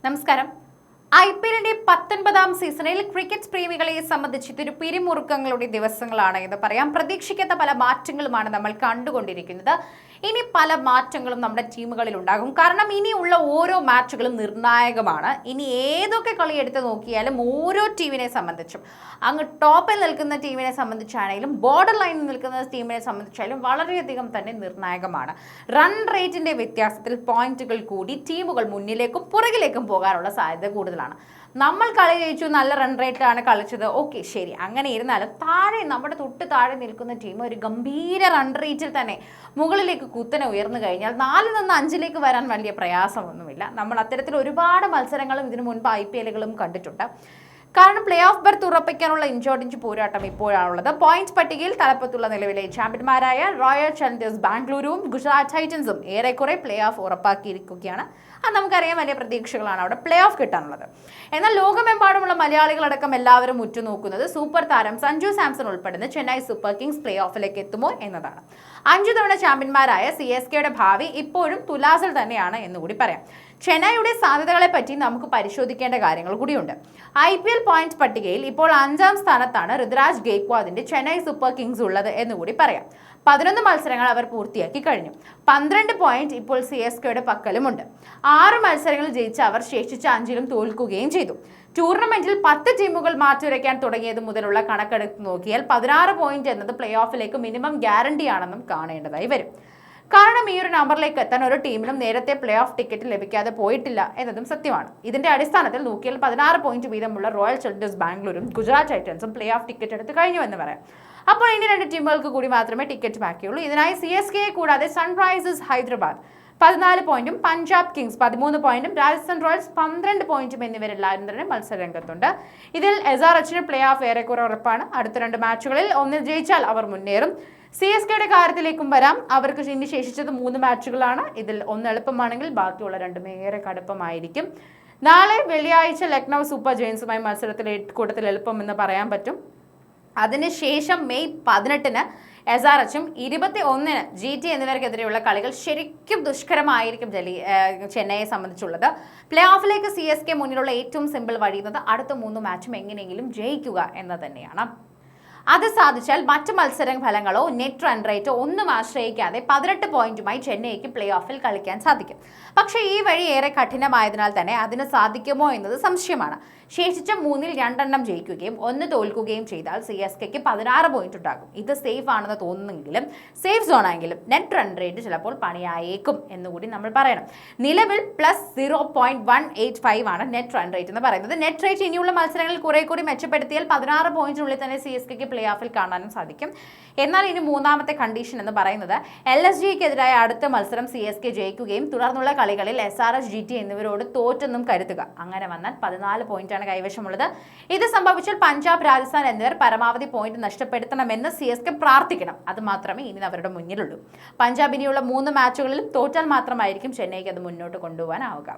നമസ്കാരം. IPL-ന്റെ 19ാം സീസണിൽ ക്രിക്കറ്റ് പ്രേമികളെ സംബന്ധിച്ച് ഇതൊരു പിരിമുറുക്കങ്ങളുടെ ദിവസങ്ങളാണ് എന്ന് പറയാം. പ്രതീക്ഷിക്കാത്ത പല മാറ്റങ്ങളുമാണ് നമ്മൾ കണ്ടുകൊണ്ടിരിക്കുന്നത്. ഇനി പല മാറ്റങ്ങളും നമ്മുടെ ടീമുകളിൽ ഉണ്ടാകും. കാരണം ഇനിയുള്ള ഓരോ മാച്ചുകളും നിർണായകമാണ്. ഇനി ഏതൊക്കെ കളി എടുത്ത് നോക്കിയാലും ഓരോ ടീമിനെ സംബന്ധിച്ചും, അങ്ങ് ടോപ്പിൽ നിൽക്കുന്ന ടീമിനെ സംബന്ധിച്ചാണെങ്കിലും ബോർഡർ ലൈനിൽ നിൽക്കുന്ന ടീമിനെ സംബന്ധിച്ചാലും വളരെയധികം തന്നെ നിർണായകമാണ്. റൺ റേറ്റിന്റെ വ്യത്യാസത്തിൽ പോയിന്റുകൾ കൂടി ടീമുകൾ മുന്നിലേക്കും പുറകിലേക്കും പോകാനുള്ള സാധ്യത കൂടുതലാണ്. നമ്മൾ കളി ജയിച്ചു, നല്ല റൺ റേറ്റിലാണ് കളിച്ചത്, ഓക്കെ ശരി, അങ്ങനെ ഇരുന്നാലും താഴെ നമ്മുടെ തൊട്ട് താഴെ നിൽക്കുന്ന ടീം ഒരു ഗംഭീര റൺ റേറ്റിൽ തന്നെ മുകളിലേക്ക് കുത്തനെ ഉയർന്നു കഴിഞ്ഞാൽ 4 നിന്ന് 5 വരാൻ വലിയ പ്രയാസമൊന്നുമില്ല. നമ്മൾ അത്തരത്തിൽ ഒരുപാട് മത്സരങ്ങളും ഇതിനു മുൻപ് IPL-കളും കണ്ടിട്ടുണ്ട്. കാരണം പ്ലേ ഓഫ് ബർത്ത് ഉറപ്പിക്കാനുള്ള ഇഞ്ചോടിഞ്ച് പോരാട്ടം ഇപ്പോഴാണുള്ളത്. പോയിന്റ്സ് പട്ടികയിൽ തലപ്പത്തുള്ള നിലവിലെ ചാമ്പ്യന്മാരായ റോയൽ ചലഞ്ചേഴ്സ് ബാംഗ്ലൂരും ഗുജറാത്ത് ടൈറ്റൻസും ഏറെക്കുറെ പ്ലേ ഓഫ് ഉറപ്പാക്കിയിരിക്കുകയാണ്. അത് നമുക്കറിയാം, വലിയ പ്രതീക്ഷകളാണ് അവിടെ പ്ലേ ഓഫ് കിട്ടാനുള്ളത്. എന്നാൽ ലോകമെമ്പാടുമുള്ള മലയാളികളടക്കം എല്ലാവരും ഉറ്റുനോക്കുന്നത് സൂപ്പർ താരം സഞ്ജു സാംസൺ ഉൾപ്പെടുന്ന ചെന്നൈ സൂപ്പർ കിങ്സ് പ്ലേ ഓഫിലേക്ക് എത്തുമോ എന്നതാണ്. 5 തവണ ചാമ്പ്യന്മാരായ CSKയുടെ ഭാവി ഇപ്പോഴും തുലാസിൽ തന്നെയാണ് എന്നുകൂടി പറയാം. ചെന്നൈയുടെ സാധ്യതകളെ പറ്റി നമുക്ക് പരിശോധിക്കേണ്ട കാര്യങ്ങൾ കൂടിയുണ്ട്. IPL പോയിന്റ് പട്ടികയിൽ ഇപ്പോൾ 5ാം സ്ഥാനത്താണ് ഋതുരാജ് ഗെയ്ക്വാദിന്റെ ചെന്നൈ സൂപ്പർ കിങ്സ് ഉള്ളത് എന്നുകൂടി പറയാം. 11 മത്സരങ്ങൾ അവർ പൂർത്തിയാക്കി കഴിഞ്ഞു. 12 പോയിന്റ് ഇപ്പോൾ CSKയുടെ പക്കലുമുണ്ട്. 6 മത്സരങ്ങൾ ജയിച്ച് അവർ ശേഷിച്ച 5ലും തോൽക്കുകയും ചെയ്തു. ടൂർണമെന്റിൽ 10 ടീമുകൾ മാറ്റുരയ്ക്കാൻ തുടങ്ങിയത് മുതലുള്ള കണക്കെടുത്ത് നോക്കിയാൽ 16 പോയിന്റ് എന്നത് പ്ലേ ഓഫിലേക്ക് മിനിമം ഗ്യാരണ്ടിയാണെന്നും കാണേണ്ടതായി വരും. കാരണം ഈ ഒരു നമ്പറിലേക്ക് എത്താൻ ഒരു ടീമിനും നേരത്തെ പ്ലേ ഓഫ് ടിക്കറ്റ് ലഭിക്കാതെ പോയിട്ടില്ല എന്നതും സത്യമാണ്. ഇതിന്റെ അടിസ്ഥാനത്തിൽ നോക്കിയാൽ 16 പോയിന്റ് വീതമുള്ള റോയൽ ചലഞ്ചേഴ്സ് ബാംഗ്ലൂരും ഗുജറാത്ത് ടൈറ്റൻസും പ്ലേ ഓഫ് ടിക്കറ്റ് എടുത്ത് കഴിഞ്ഞു എന്ന് പറയാം. അപ്പോൾ ഇനി 2 ടീമുകൾക്ക് കൂടി മാത്രമേ ടിക്കറ്റ് ബാക്കിയുള്ളൂ. ഇതിനായി CSKയെ കൂടാതെ സൺറൈസേഴ്സ് ഹൈദരാബാദ് 14 പോയിന്റും പഞ്ചാബ് കിങ്സ് 13 പോയിന്റും രാജസ്ഥാൻ റോയൽസ് 12 പോയിന്റും എന്നിവരെല്ലാവരും തന്നെ മത്സരരംഗത്തുണ്ട്. ഇതിൽ SRHന് പ്ലേ ഓഫ് ഏറെക്കുറെ ഉറപ്പാണ്. അടുത്ത 2 മാച്ചുകളിൽ ഒന്നിൽ ജയിച്ചാൽ അവർ മുന്നേറും. CSKയുടെ കാര്യത്തിലേക്കും വരാം. അവർക്ക് ഇനി ശേഷിച്ചത് 3 മാച്ചുകളാണ്. ഇതിൽ ഒന്ന് എളുപ്പമാണെങ്കിൽ ബാക്കിയുള്ള 2 ഏറെ കടുപ്പമായിരിക്കും. നാളെ വെള്ളിയാഴ്ച ലക്നൗ സൂപ്പർ ജയൻസുമായി മത്സരത്തിൽ കൂട്ടത്തിൽ എളുപ്പമെന്ന് പറയാൻ പറ്റും. അതിനുശേഷം മെയ് 18-ന് SRHും 21-ന് GT എന്നിവർക്കെതിരെയുള്ള കളികൾ ശരിക്കും ദുഷ്കരമായിരിക്കും ചെന്നൈയെ സംബന്ധിച്ചുള്ളത്. പ്ലേ ഓഫിലേക്ക് CSK മുന്നിലുള്ള ഏറ്റവും സിമ്പിൾ വഴിയുന്നത് അടുത്ത 3 മാച്ചും എങ്ങനെയെങ്കിലും ജയിക്കുക എന്ന് തന്നെയാണ്. അത് സാധിച്ചാൽ മറ്റ് മത്സര ഫലങ്ങളോ നെറ്റ് റൺ റേറ്റോ ഒന്നും ആശ്രയിക്കാതെ 18 പോയിന്റുമായി ചെന്നൈക്ക് പ്ലേ ഓഫിൽ കളിക്കാൻ സാധിക്കും. പക്ഷേ ഈ വഴി ഏറെ കഠിനമായതിനാൽ തന്നെ അതിന് സാധിക്കുമോ എന്നത് സംശയമാണ്. ശേഷിച്ച 3-ൽ 2 ജയിക്കുകയും 1 തോൽക്കുകയും ചെയ്താൽ CSKയ്ക്ക് 16 പോയിന്റ് ഉണ്ടാകും. ഇത് സേഫ് ആണെന്ന് തോന്നുന്നെങ്കിലും സേഫ് സോണെങ്കിലും നെറ്റ് റൺ റേറ്റ് ചിലപ്പോൾ പണിയായേക്കും എന്നുകൂടി നമ്മൾ പറയണം. നിലവിൽ +0.185 ആണ് നെറ്റ് റൺ റേറ്റ് എന്ന് പറയുന്നത്. നെറ്റ് റേറ്റ് ഇനിയുള്ള മത്സരങ്ങളിൽ കുറെ കൂടി മെച്ചപ്പെടുത്തിയാൽ 16 പോയിന്റിനുള്ളിൽ തന്നെ CSKയ്ക്ക് പ്ലേ ഓഫിൽ കാണാനും സാധിക്കും. എന്നാൽ ഇനി 3ാമത്തെ കണ്ടീഷൻ എന്ന് പറയുന്നത് LSGക്കെതിരായ അടുത്ത മത്സരം CSK ജയിക്കുകയും തുടർന്നുള്ള കളികളിൽ SRH GT എന്നിവരോട് തോറ്റെന്നും കരുതുക. അങ്ങനെ വന്നാൽ 14 പോയിന്റാണ് കൈവശമുള്ളത്. ഇത് സംഭവിച്ചാൽ പഞ്ചാബ്, രാജസ്ഥാൻ എന്നിവർ പരമാവധി പോയിന്റ് നഷ്ടപ്പെടുത്തണമെന്ന് CSK പ്രാർത്ഥിക്കണം. അത് മാത്രമേ ഇനി അവരുടെ മുന്നിലുള്ളൂ. പഞ്ചാബ് ഇനിയുള്ള 3 മാച്ചുകളിലും തോറ്റാൽ മാത്രമായിരിക്കും ചെന്നൈക്ക് അത് മുന്നോട്ട് കൊണ്ടുപോകാനാവുക.